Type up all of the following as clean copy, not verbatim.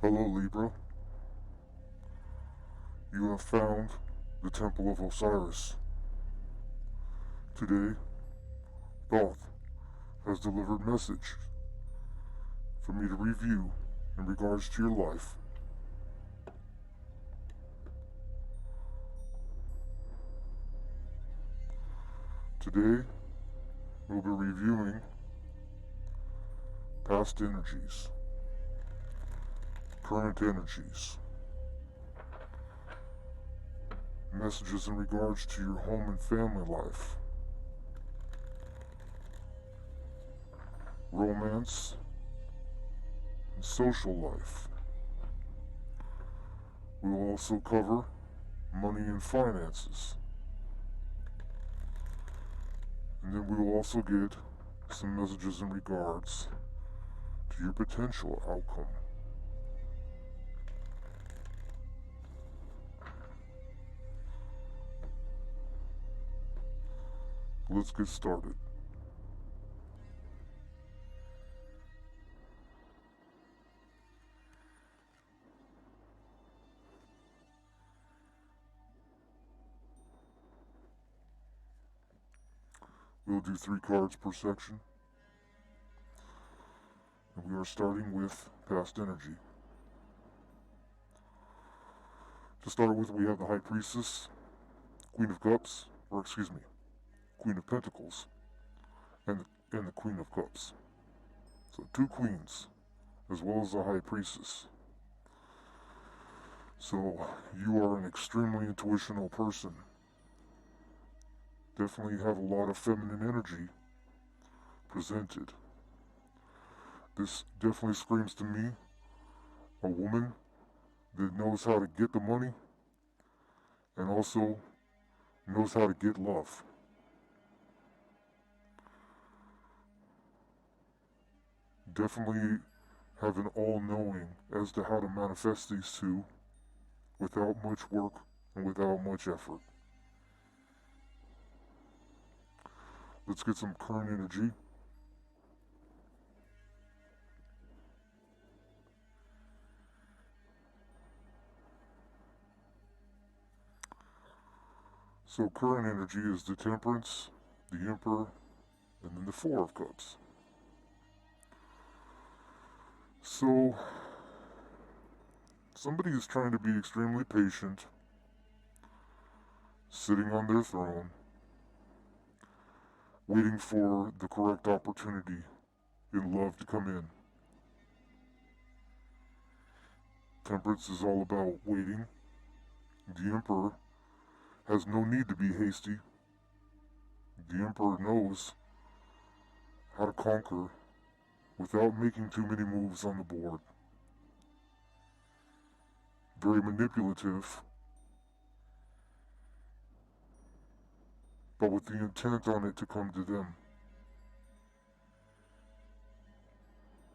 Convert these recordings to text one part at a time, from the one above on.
Hello, Libra. You have found the Temple of Osiris. Today, Thoth has delivered message for me to review in regards to your life. Today, we'll be reviewing past energies, current energies, messages in regards to your home and family life, romance, and social life. We will also cover money and finances. And then we will also get some messages in regards to your potential outcome. Let's get started. We'll do 3 cards per section. And we are starting with past energy. To start with, we have the High Priestess, Queen of Cups, Queen of Pentacles, and the Queen of Cups. So 2 queens, as well as the High Priestess. So you are an extremely intuitional person. Definitely have a lot of feminine energy presented. This definitely screams to me a woman that knows how to get the money and also knows how to get love. Definitely have an all-knowing as to how to manifest these two without much work and without much effort. Let's get some current energy. So current energy is the Temperance, the Emperor, and then the 4 of Cups. So somebody is trying to be extremely patient, sitting on their throne, waiting for the correct opportunity in love to come in. Temperance is all about waiting. The Emperor has no need to be hasty. The Emperor knows how to conquer without making too many moves on the board. Very manipulative, but with the intent on it to come to them.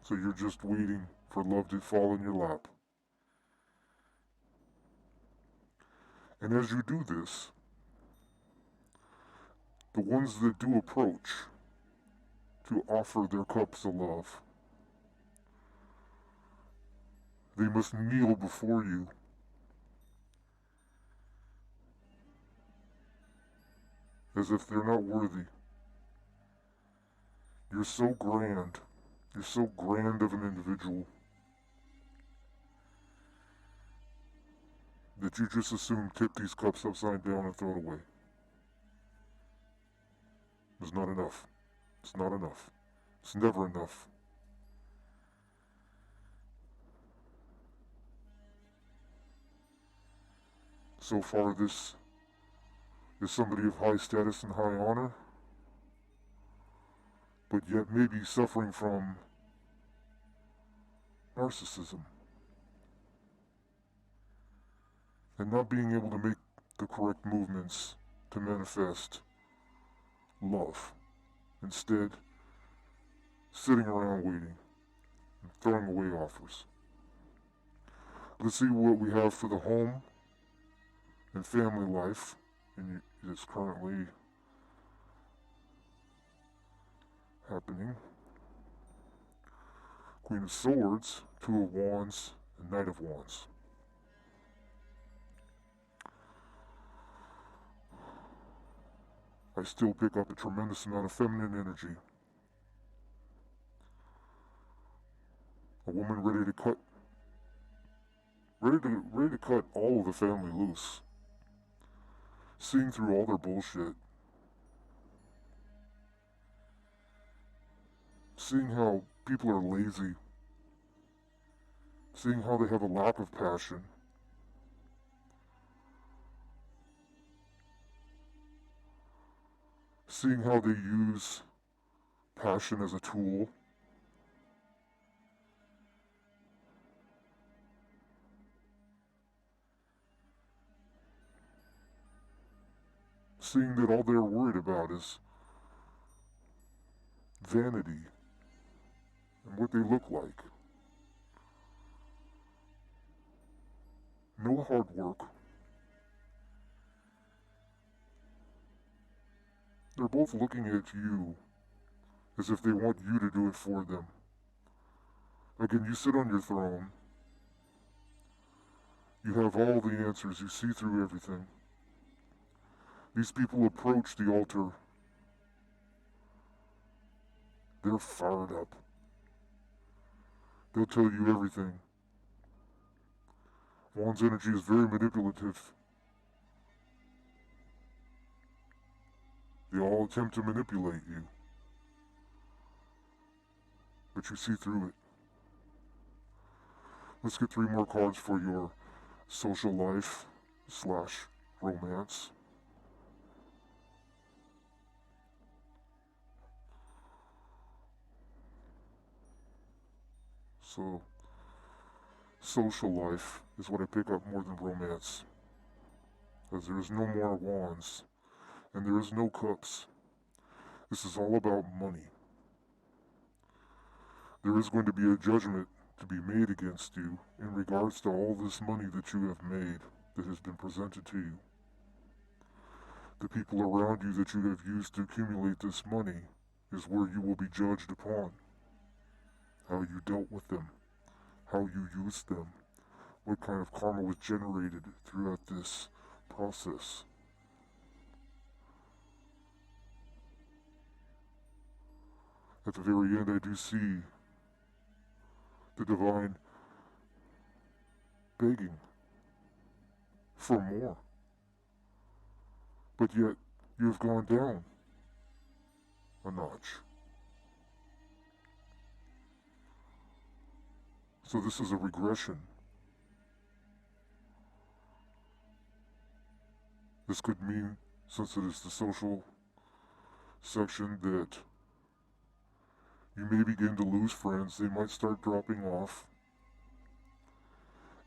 So you're just waiting for love to fall in your lap. And as you do this, the ones that do approach to offer their cups of love, they must kneel before you as if they're not worthy. You're so grand. You're so grand of an individual that you just assume tip these cups upside down and throw it away. It's not enough. It's not enough. It's never enough. So far, this is somebody of high status and high honor, but yet maybe suffering from narcissism and not being able to make the correct movements to manifest love. Instead, sitting around waiting and throwing away offers. Let's see what we have for the home and family life, and it's currently happening. Queen of Swords, 2 of Wands, the Knight of Wands. I still pick up a tremendous amount of feminine energy. A woman ready to cut all of the family loose. Seeing through all their bullshit. Seeing how people are lazy. Seeing how they have a lack of passion. Seeing how they use passion as a tool. Seeing that all they're worried about is vanity and what they look like. No hard work. They're both looking at you as if they want you to do it for them. Again, you sit on your throne. You have all the answers. You see through everything. These people approach the altar. They're fired up. They'll tell you everything. Wands energy is very manipulative. They all attempt to manipulate you. But you see through it. Let's get 3 more cards for your social life / romance. So, social life is what I pick up more than romance. As there is no more wands, and there is no cups. This is all about money. There is going to be a judgment to be made against you in regards to all this money that you have made that has been presented to you. The people around you that you have used to accumulate this money is where you will be judged upon. How you dealt with them, how you used them, what kind of karma was generated throughout this process. At the very end, I do see the divine begging for more. But yet, you have gone down a notch. So this is a regression. This could mean, since it is the social section, that you may begin to lose friends. They might start dropping off.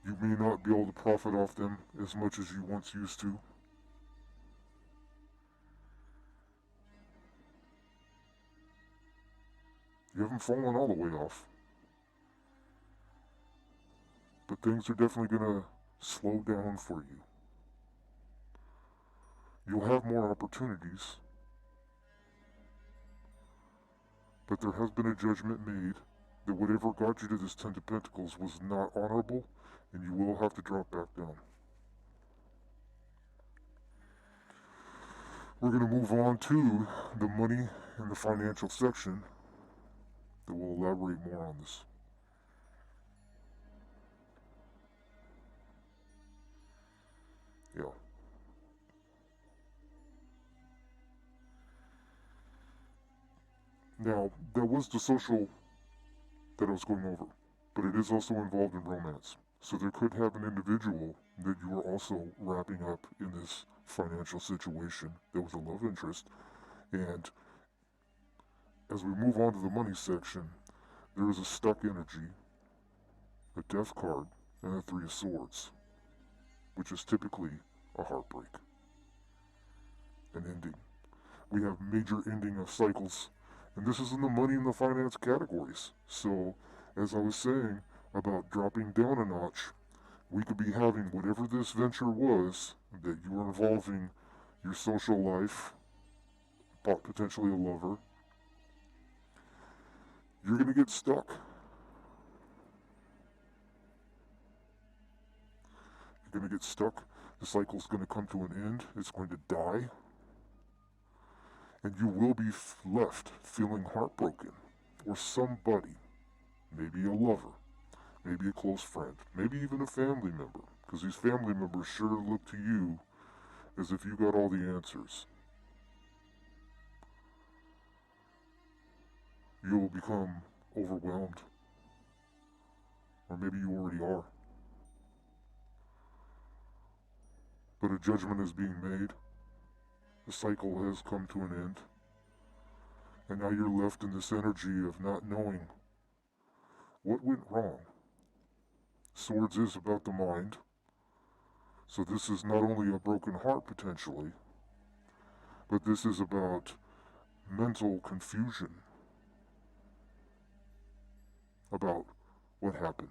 You may not be able to profit off them as much as you once used to. You haven't fallen all the way off. But things are definitely going to slow down for you. You'll have more opportunities. But there has been a judgment made that whatever got you to this 10 of Pentacles was not honorable, and you will have to drop back down. We're going to move on to the money and the financial section that will elaborate more on this. Yeah. Now, that was the social that I was going over, but it is also involved in romance. So there could have an individual that you are also wrapping up in this financial situation that was a love interest. And as we move on to the money section, there is a stuck energy, a death card, and a 3 of Swords, which is typically a heartbreak, an ending. We have major ending of cycles, and this is in the money and the finance categories. So, as I was saying about dropping down a notch, we could be having whatever this venture was that you were involving your social life, potentially a lover. You're going to get stuck. going to get stuck. The cycle's going to come to an end. It's going to die. And you will be left feeling heartbroken. Or somebody, maybe a lover, maybe a close friend, maybe even a family member, because these family members sure look to you as if you got all the answers. You will become overwhelmed. Or maybe you already are. But a judgment is being made. The cycle has come to an end. And now you're left in this energy of not knowing what went wrong. Swords is about the mind. So this is not only a broken heart potentially, but this is about mental confusion about what happened,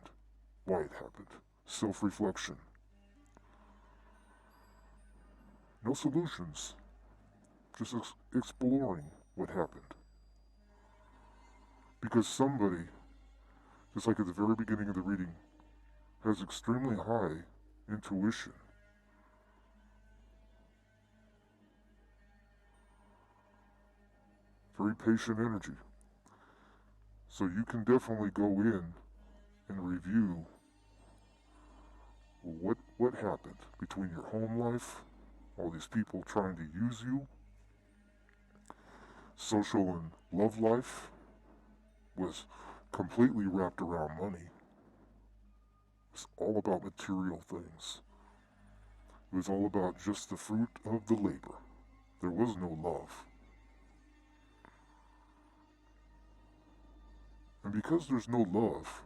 why it happened, self-reflection. No solutions, just exploring what happened. Because somebody, just like at the very beginning of the reading, has extremely high intuition. Very patient energy. So you can definitely go in and review what happened between your home life, all these people trying to use you, social and love life was completely wrapped around money. It's all about material things. It was all about just the fruit of the labor. There was no love. And because there's no love,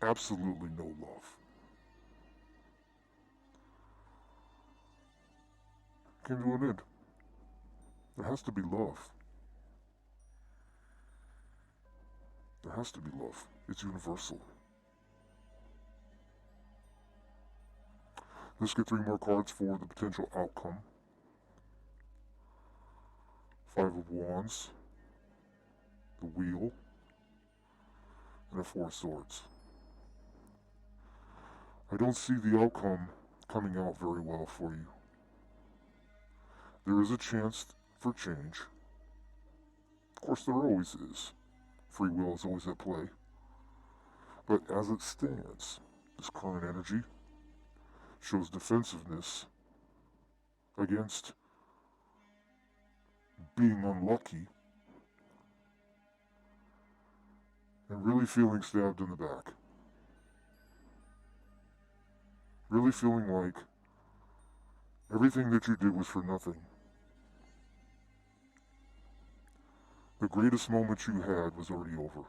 absolutely no love, came to an end. There has to be love. There has to be love. It's universal. Let's get 3 more cards for the potential outcome. 5 of Wands, the Wheel, and a 4 of Swords. I don't see the outcome coming out very well for you. There is a chance for change. Of course, there always is. Free will is always at play. But as it stands, this current energy shows defensiveness against being unlucky and really feeling stabbed in the back. Really feeling like everything that you did was for nothing. The greatest moment you had was already over.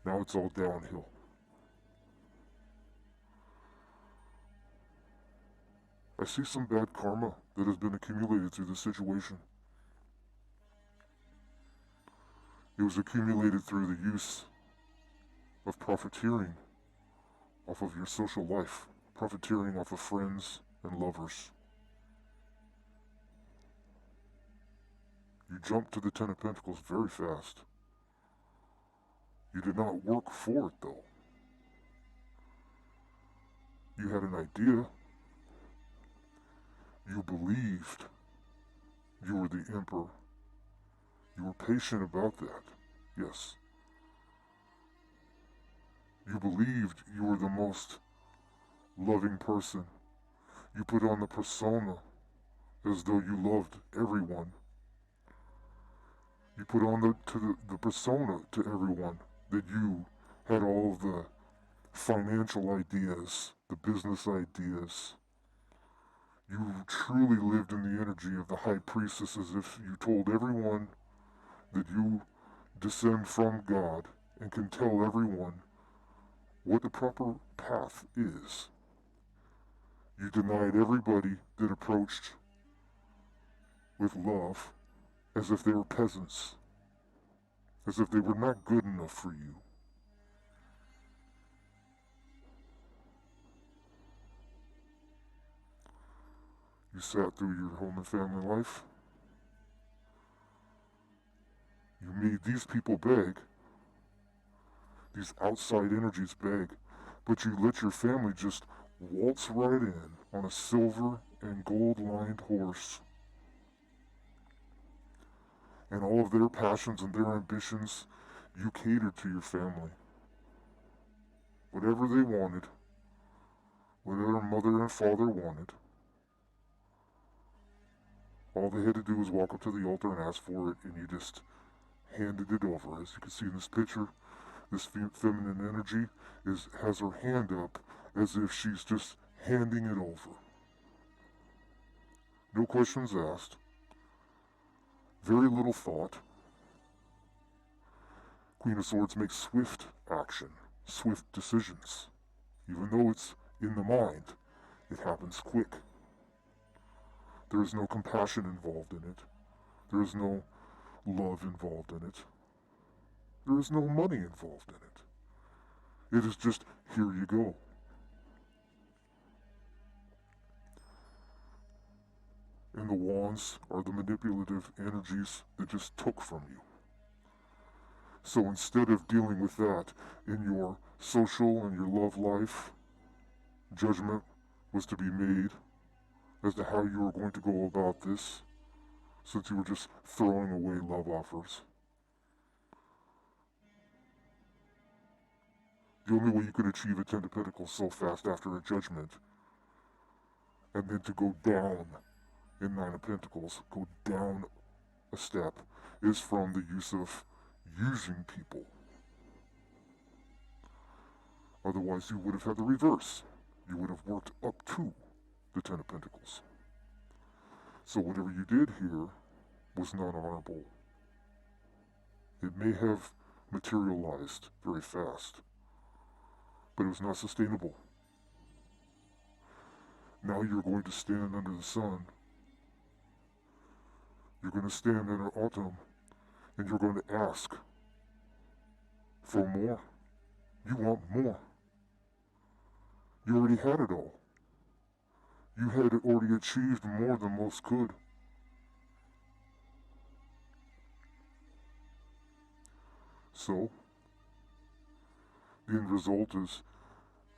Now it's all downhill. I see some bad karma that has been accumulated through this situation. It was accumulated through the use of profiteering off of your social life, profiteering off of friends and lovers. You jumped to the 10 of Pentacles very fast. You did not work for it, though. You had an idea. You believed you were the emperor. You were patient about that, yes. You believed you were the most loving person. You put on the persona as though you loved everyone. You put on the persona to everyone that you had all of the financial ideas, the business ideas. You truly lived in the energy of the high priestess as if you told everyone that you descend from God and can tell everyone what the proper path is. You denied everybody that approached with love as if they were peasants, as if they were not good enough for you. You sat through your home and family life. You made these people beg. these outside energies beg, but you let your family just waltz right in on a silver and gold-lined horse. And all of their passions and their ambitions, you catered to your family. Whatever they wanted, whatever mother and father wanted, all they had to do was walk up to the altar and ask for it, and you just handed it over. As you can see in this picture, this feminine energy has her hand up as if she's just handing it over. No questions asked. Very little thought. Queen of Swords makes swift action, swift decisions. Even though it's in the mind, it happens quick. There is no compassion involved in it. There is no love involved in it. There is no money involved in it. It is just, here you go. And the wands are the manipulative energies that just took from you. So instead of dealing with that in your social and your love life, judgment was to be made as to how you were going to go about this, since you were just throwing away love offers. The only way you could achieve a Ten of Pentacles so fast after a judgment, and then to go down in Nine of Pentacles, go down a step, is from the use of using people. Otherwise, you would have had the reverse. You would have worked up to the Ten of Pentacles. So whatever you did here was not honorable. It may have materialized very fast, but it was not sustainable. Now you're going to stand under the sun. You're going to stand under autumn, and you're going to ask for more. You want more. You already had it all. You had already achieved more than most could. So, the end result is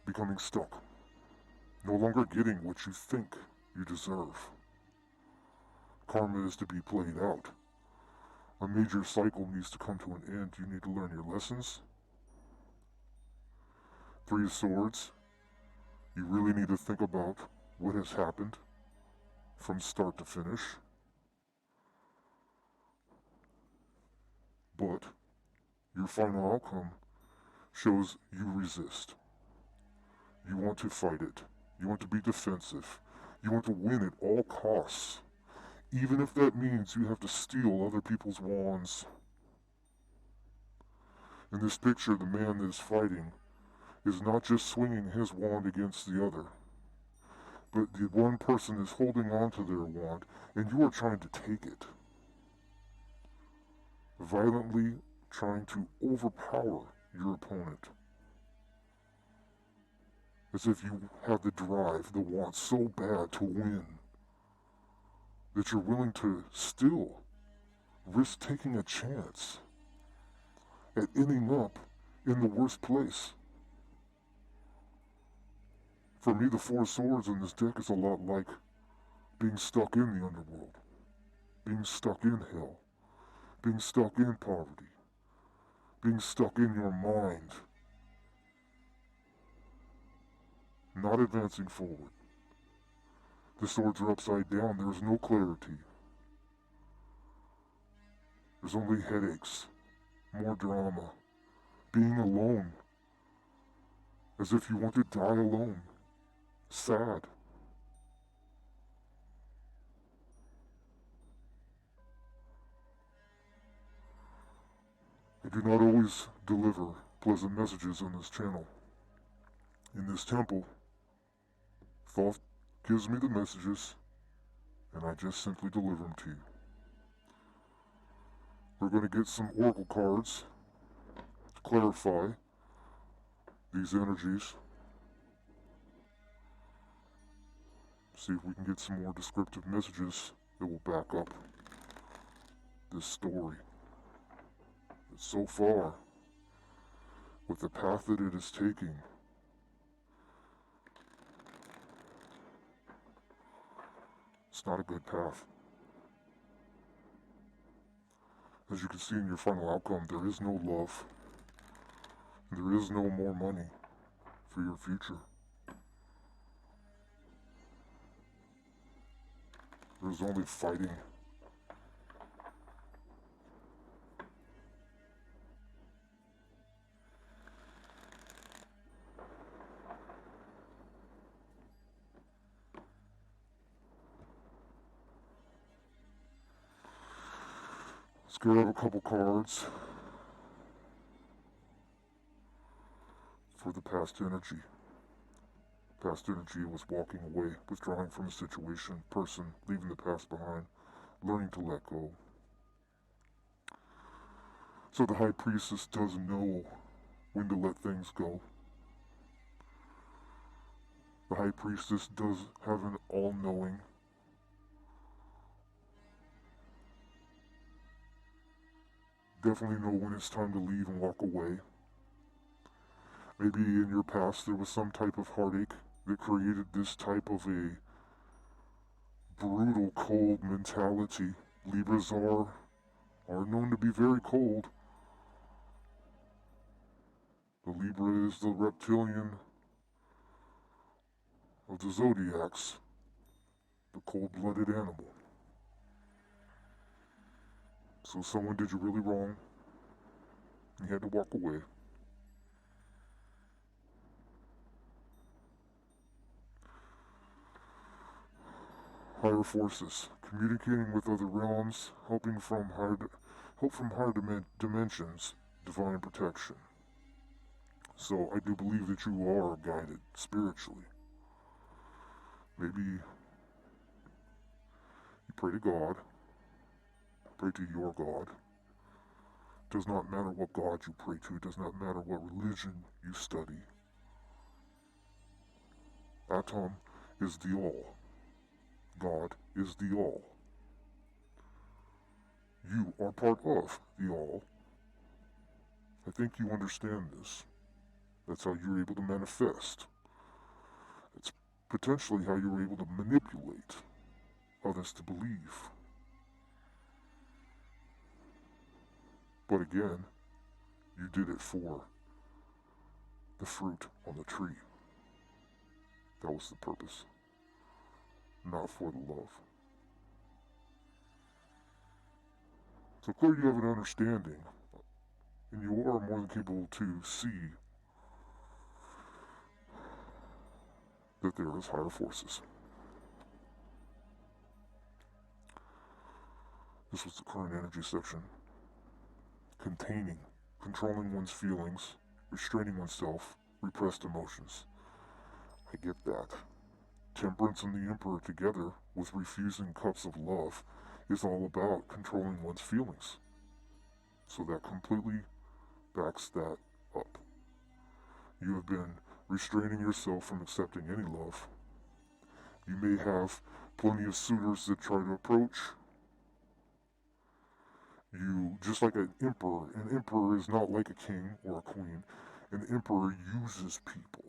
becoming stuck. No longer getting what you think you deserve. Karma is to be played out. A major cycle needs to come to an end. You need to learn your lessons. Three of Swords. You really need to think about what has happened from start to finish. But your final outcome shows you resist. You want to fight it. You want to be defensive. You want to win at all costs. Even if that means you have to steal other people's wands. In this picture, the man that is fighting is not just swinging his wand against the other, but the one person is holding on to their wand, and you are trying to take it. Violently trying to overpower your opponent. As if you have the drive, the want so bad to win, that you're willing to still risk taking a chance at ending up in the worst place. For me, the Four of Swords in this deck is a lot like being stuck in the underworld, being stuck in hell, being stuck in poverty, being stuck in your mind, not advancing forward. The swords are upside down. There's no clarity. There's only headaches, more drama, being alone, as if you want to die alone, sad. I do not always deliver pleasant messages on this channel. In this temple, Thoth gives me the messages, and I just simply deliver them to you. We're going to get some oracle cards to clarify these energies. See if we can get some more descriptive messages that will back up this story. But so far, with the path that it is taking. It's not a good path. As you can see in your final outcome, there is no love. There is no more money for your future. There's only fighting. Let's grab a couple cards for the past energy. Past energy was walking away, withdrawing from a situation, person, leaving the past behind, learning to let go. So the High Priestess does know when to let things go. The High Priestess does have an all-knowing. Definitely know when it's time to leave and walk away. Maybe in your past there was some type of heartache that created this type of a brutal, cold mentality. Libras are known to be very cold. The Libra is the reptilian of the zodiacs, the cold-blooded animal. So someone did you really wrong, you had to walk away. Higher forces, communicating with other realms, help from higher dimensions, divine protection. So I do believe that you are guided spiritually. Maybe you pray to God, pray to your God. Does not matter what God you pray to, it does not matter what religion you study. Atom is the all. God is the all. You are part of the all. I think you understand this. That's how you're able to manifest. It's potentially how you're able to manipulate others to believe. But again, you did it for the fruit on the tree. That was the purpose, not for the love. So clearly you have an understanding, and you are more than capable to see that there is higher forces. This was the current energy section. Containing, controlling one's feelings, restraining oneself, repressed emotions. I get that. Temperance and the Emperor together with refusing cups of love is all about controlling one's feelings. So that completely backs that up. You have been restraining yourself from accepting any love. You may have plenty of suitors that try to approach you, just like an emperor is not like a king or a queen. An emperor uses people.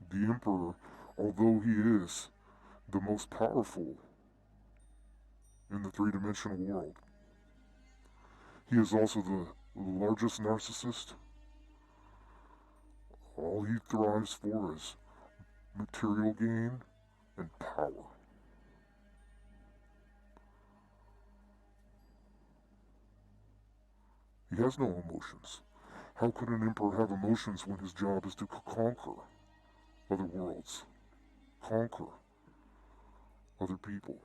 The emperor, although he is the most powerful in the three-dimensional world, he is also the largest narcissist. All he thrives for is material gain and power. He has no emotions. How could an emperor have emotions when his job is to conquer other worlds, conquer other people,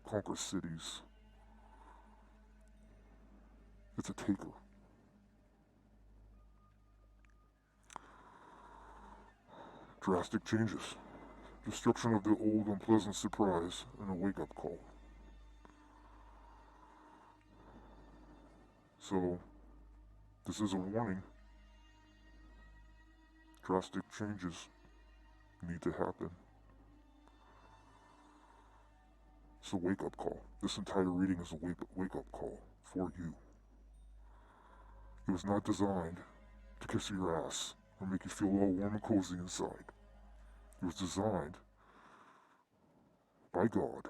conquer cities? It's a taker. Drastic changes. Destruction of the old unpleasant surprise and a wake-up call. So, this is a warning. Drastic changes need to happen. It's a wake-up call. This entire reading is a wake-up call for you. It was not designed to kiss your ass or make you feel all warm and cozy inside. It was designed by God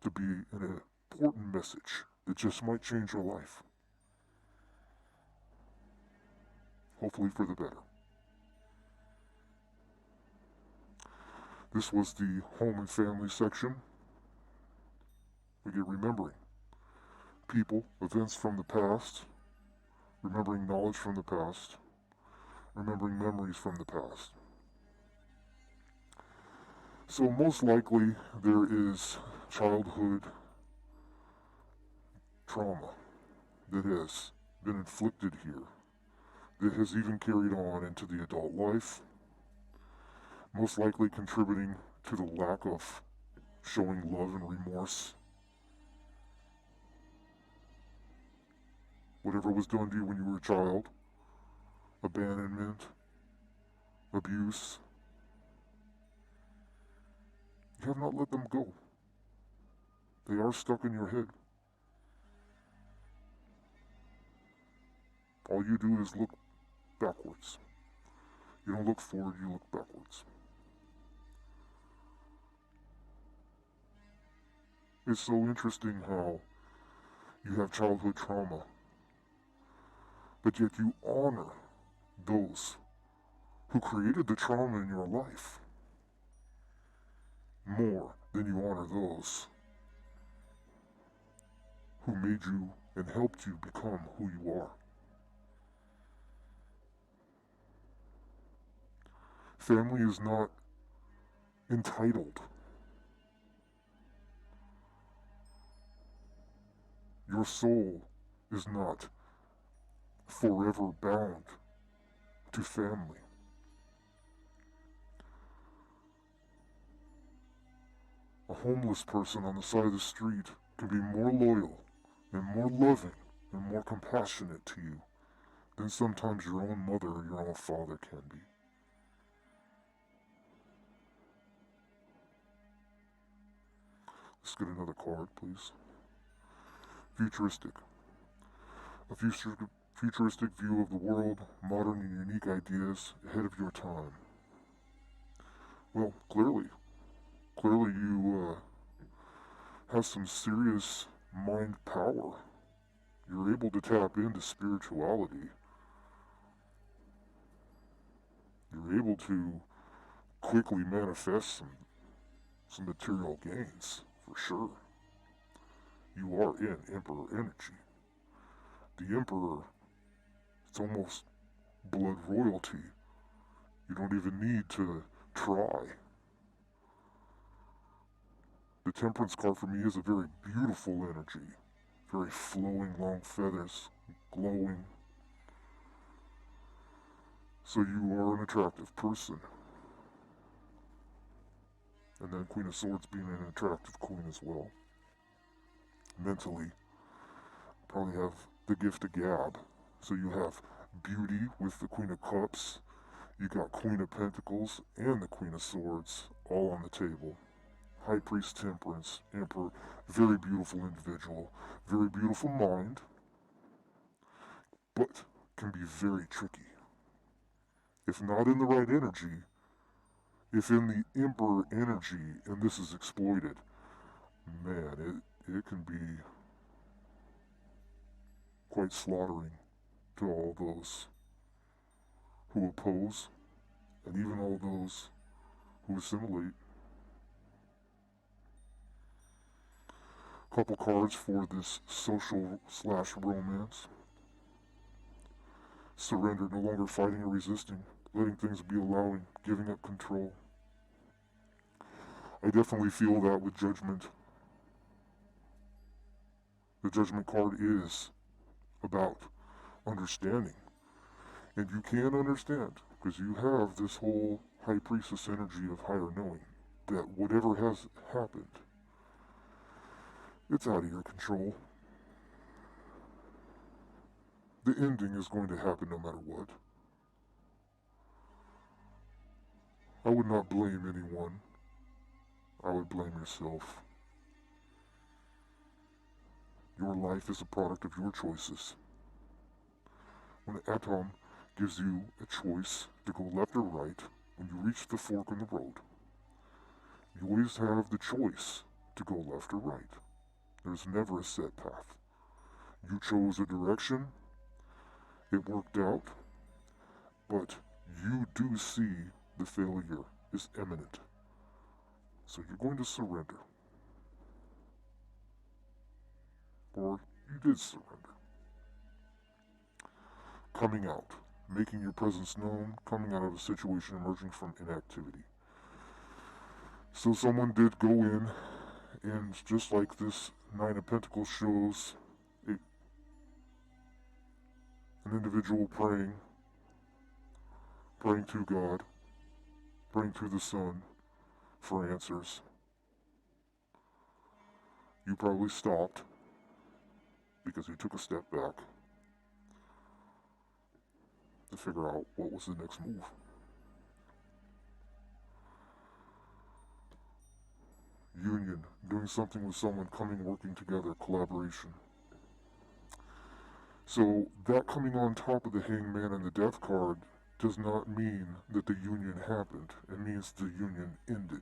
to be an important message that just might change your life. Hopefully for the better. This was the home and family section. We get remembering people, events from the past, remembering knowledge from the past, remembering memories from the past. So most likely there is childhood trauma that has been inflicted here, that has even carried on into the adult life, most likely contributing to the lack of showing love and remorse. Whatever was done to you when you were a child, abandonment, abuse, you have not let them go. They are stuck in your head. All you do is look backwards. You don't look forward, you look backwards. It's so interesting how you have childhood trauma, but yet you honor those who created the trauma in your life more than you honor those who made you and helped you become who you are. Family is not entitled. Your soul is not forever bound to family. A homeless person on the side of the street can be more loyal and more loving and more compassionate to you than sometimes your own mother or your own father can be. Let's get another card, please. Futuristic. A futuristic view of the world, modern and unique ideas ahead of your time. Well, clearly you have some serious mind power. You're able to tap into spirituality. You're able to quickly manifest some material gains, for sure. You are in Emperor energy. The Emperor, it's almost blood royalty. You don't even need to try. The Temperance card for me is a very beautiful energy. Very flowing, long feathers, glowing. So you are an attractive person. And then Queen of Swords being an attractive queen as well. Mentally, probably have the gift of gab. So you have beauty with the Queen of Cups. You got Queen of Pentacles and the Queen of Swords all on the table. High Priest, Temperance, Emperor, very beautiful individual, very beautiful mind, but can be very tricky. If not in the right energy, if in the Emperor energy and this is exploited, man, it can be quite slaughtering to all those who oppose and even all those who assimilate. Couple cards for this social/romance. Surrender, no longer fighting or resisting, letting things be, allowing, giving up control. I definitely feel that with Judgment. The Judgment card is about understanding. And you can understand, because you have this whole High Priestess energy of higher knowing, that whatever has happened, it's out of your control. The ending is going to happen no matter what. I would not blame anyone. I would blame yourself. Your life is a product of your choices. when the atom gives you a choice to go left or right, when you reach the fork in the road, you always have the choice to go left or right. There's never a set path. You chose a direction, it worked out, but you do see the failure is imminent. So you're going to surrender. Or you did surrender. Coming out, making your presence known, coming out of a situation, emerging from inactivity. So someone did go in, and just like this Nine of Pentacles shows, an individual praying to God, praying to the sun for answers. You probably stopped because you took a step back to figure out what was the next move. Union, doing something with someone, coming, working together, collaboration. So that coming on top of the Hangman and the Death card does not mean that the union happened. It means the union ended.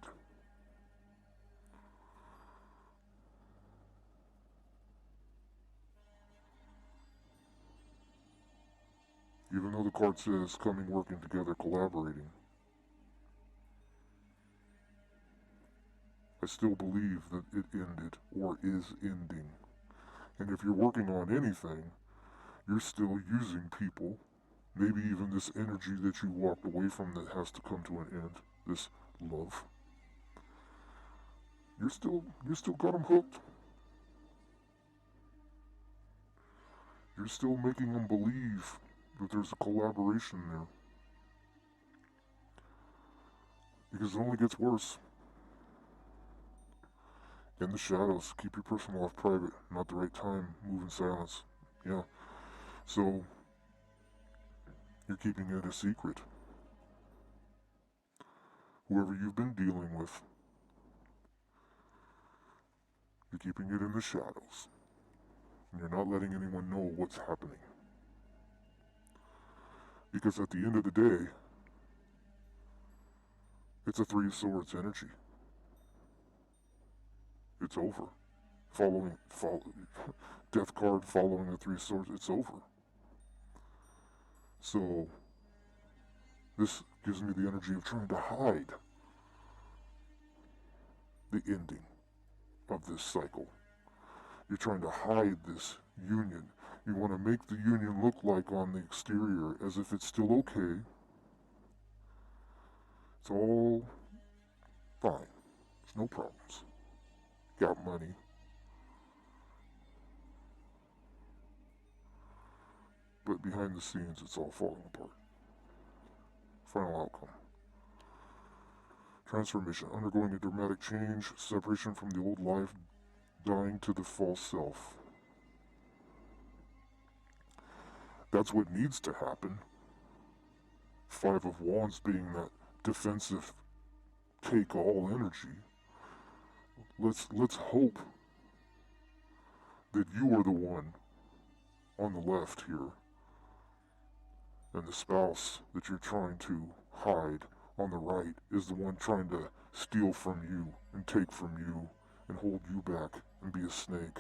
Even though the card says coming, working together, collaborating, I still believe that it ended or is ending. And if you're working on anything, you're still using people, maybe even this energy that you walked away from that has to come to an end, this love. You still got them hooked. You're still making them believe that there's a collaboration there. Because it only gets worse. In the shadows, keep your personal life private, not the right time, move in silence. Yeah. So, you're keeping it a secret. Whoever you've been dealing with, you're keeping it in the shadows. And you're not letting anyone know what's happening. Because at the end of the day, it's a Three of Swords energy. It's over. Death card following the Three of Swords, it's over. So, this gives me the energy of trying to hide the ending of this cycle. You're trying to hide this union. You want to make the union look like on the exterior as if it's still okay. It's all fine. There's no problems. Got money. But behind the scenes, it's all falling apart. Final outcome. Transformation, undergoing a dramatic change, separation from the old life, dying to the false self. That's what needs to happen. Five of Wands being that defensive, take-all energy. Let's hope that you are the one on the left here, and the spouse that you're trying to hide on the right is the one trying to steal from you and take from you and hold you back and be a snake.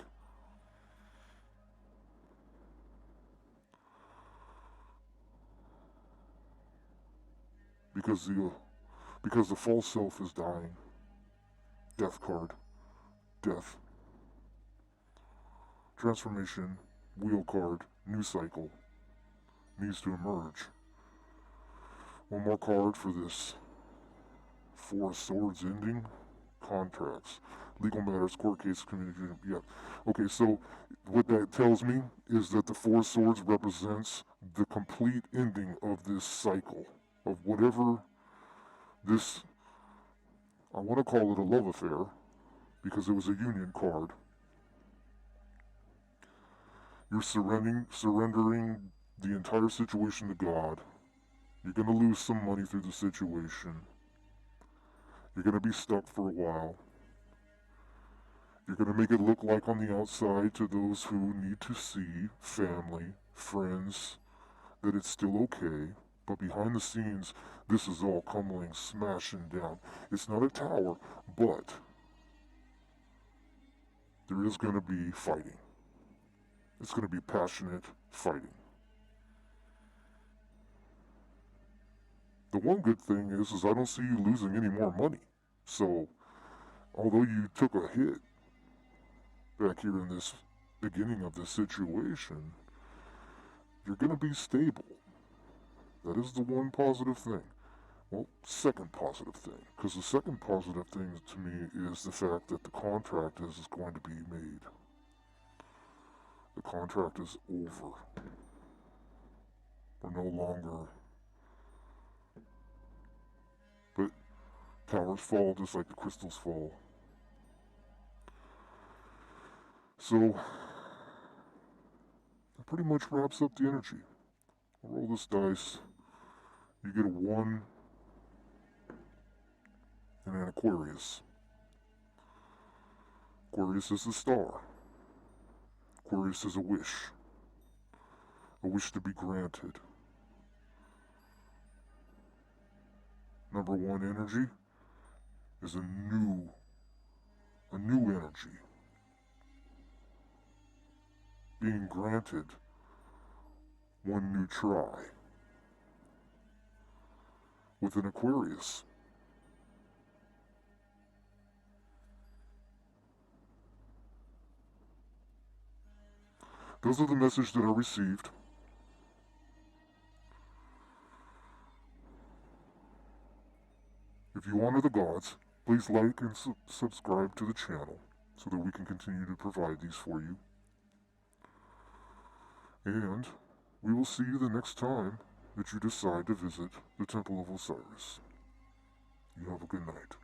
Because the false self is dying. Death card. Death. Transformation. Wheel card. New cycle. Needs to emerge. One more card for this. Four of Swords ending. Contracts. Legal matters, court case, community. Yeah. Okay, so what that tells me is that the Four of Swords represents the complete ending of this cycle. Of whatever this, I want to call it a love affair, because it was a union card. You're surrendering the entire situation to God. You're going to lose some money through the situation. You're going to be stuck for a while. You're going to make it look like on the outside to those who need to see, family, friends, that it's still okay, but behind the scenes, this is all coming smashing down. It's not a tower, but there is going to be fighting. It's going to be passionate fighting. The one good thing is I don't see you losing any more money. So, although you took a hit back here in this beginning of this situation, you're going to be stable. That is the one positive thing. Well, second positive thing. Because the second positive thing to me is the fact that the contract is going to be made. The contract is over. We're no longer. But towers fall just like the crystals fall. So, that pretty much wraps up the energy. I'll roll this dice. You get a 1 and an Aquarius. Aquarius is the star. Aquarius is a wish to be granted. Number 1 energy is a new energy. Being granted one new try. With an Aquarius. Those are the messages that I received. If you honor the gods, please like and subscribe to the channel so that we can continue to provide these for you. And we will see you the next time that you decide to visit the Temple of Osiris. You have a good night.